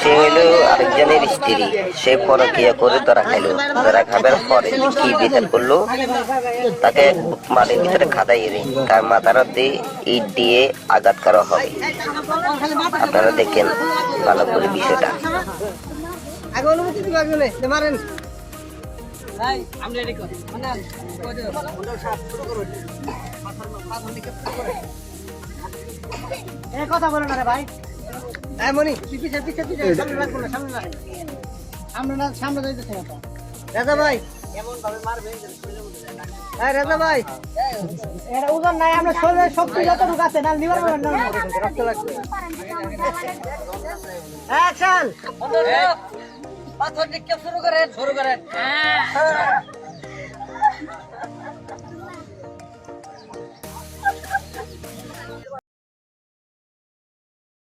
সে হইলো আরেকজনের স্ত্রী, সে পরকিয়া করে ধরা খাইলো। ধরা খাবার পরে কি বিচার করলো, তাকে মাটির ভিতরে খাদাই এনে তার মাথার মধ্যে ইট দিয়ে আঘাত করা হবে। আপনারা দেখেন ভালো করে বিষয়টা। কথা বলো না রে ভাই। মনি পিছে পিছে পিছে সামনে রাখবো না, সামনে রাখ। সামনে না, সামনে যাইতেছে না। রাজা ভাই এমন ভাবে মারবে এই রাজা ভাই, এর ওজন নাই, আমরা শরীরের শক্তি যতটুকু আছে না নিবার পারবেন না, রক্ত লাগবে। অ্যাকশন। পাথর নিক্ষেপ শুরু করেন, শুরু করেন।